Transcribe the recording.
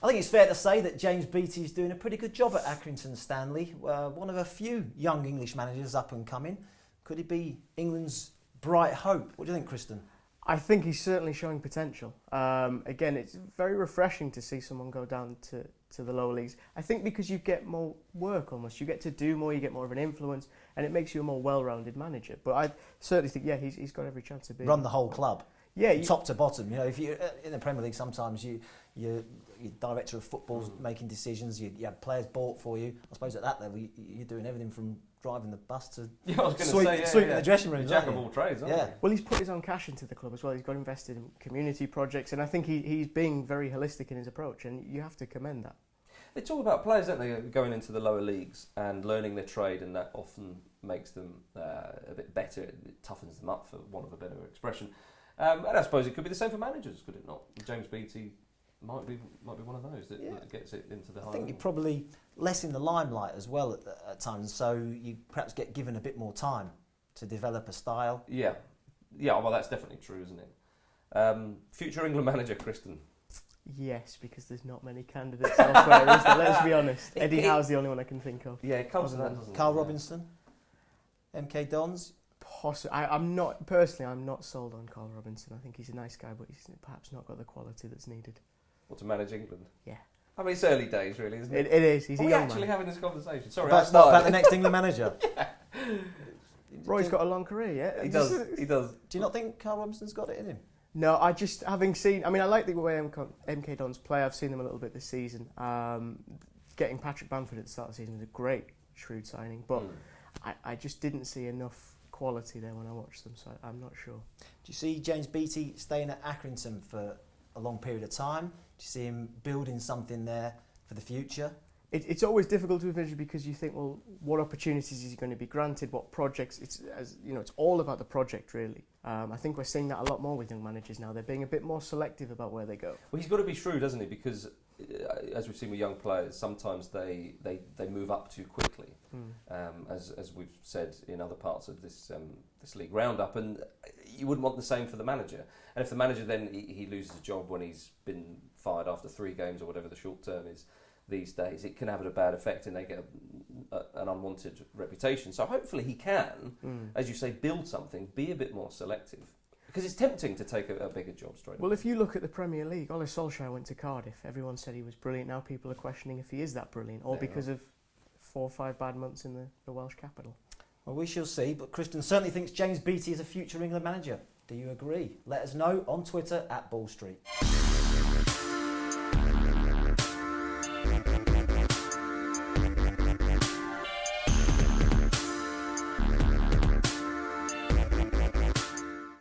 I think it's fair to say that James Beattie is doing a pretty good job at Accrington Stanley. One of a few young English managers up and coming. Could he be England's bright hope? What do you think, Kristan? I think he's certainly showing potential. Again, it's very refreshing to see someone go down to the lower leagues. I think because you get more work almost. You get to do more, you get more of an influence, and it makes you a more well-rounded manager. But I certainly think, yeah, he's got every chance of being... Run the whole club. Yeah, top to bottom. You know, if you're in the Premier League, sometimes your director of football's making decisions. You have players bought for you. I suppose at that level, you're doing everything from driving the bus to sweeping the dressing room. Jack of all trades, aren't you? Well, he's put his own cash into the club as well. He's got invested in community projects, and I think he's being very holistic in his approach, and you have to commend that. They talk about players, don't they, going into the lower leagues and learning their trade, and that often makes them a bit better. It toughens them up, for want of a better expression. And I suppose it could be the same for managers, could it not? James Beattie might be one of those that gets it into the high. I think you're probably less in the limelight as well at times, so you perhaps get given a bit more time to develop a style. Yeah. Well, that's definitely true, isn't it? Future England manager, Kristan. Yes, because there's not many candidates elsewhere, is there? Let's be honest. Eddie Howe's the only one I can think of. Yeah, it comes to that, doesn't it? Carl Robinson, MK Dons. I'm not sold on Carl Robinson. I think he's a nice guy, but he's perhaps not got the quality that's needed. Or to manage England? Yeah. I mean, it's early days, really, isn't it? It is. He's a young man. Are we actually having this conversation? Sorry, about the next England manager? Yeah. Roy's got a long career, yeah? He does. Do you not think Carl Robinson's got it in him? No, I just, having seen... I mean, I like the way MK Dons play. I've seen them a little bit this season. Getting Patrick Bamford at the start of the season was a great, shrewd signing, but I just didn't see enough quality there when I watched them, so I'm not sure. Do you see James Beattie staying at Accrington for a long period of time? Do you see him building something there for the future? It's always difficult to envision because you think, well, what opportunities is he going to be granted? What projects? It's all about the project, really. I think we're seeing that a lot more with young managers now. They're being a bit more selective about where they go. Well, he's got to be shrewd, hasn't he? Because as we've seen with young players, sometimes they move up too quickly, as we've said in other parts of this league roundup, and you wouldn't want the same for the manager. And if the manager then he loses a job when he's been fired after 3 games or whatever the short term is these days, it can have a bad effect and they get an unwanted reputation. So hopefully he can, as you say, build something, be a bit more selective. Because it's tempting to take a bigger job straight away. Well, if you look at the Premier League, Ole Solskjaer went to Cardiff. Everyone said he was brilliant. Now people are questioning if he is that brilliant, or because of 4 or 5 bad months in the Welsh capital. Well, we shall see, but Kristan certainly thinks James Beattie is a future England manager. Do you agree? Let us know on Twitter @BallStreet.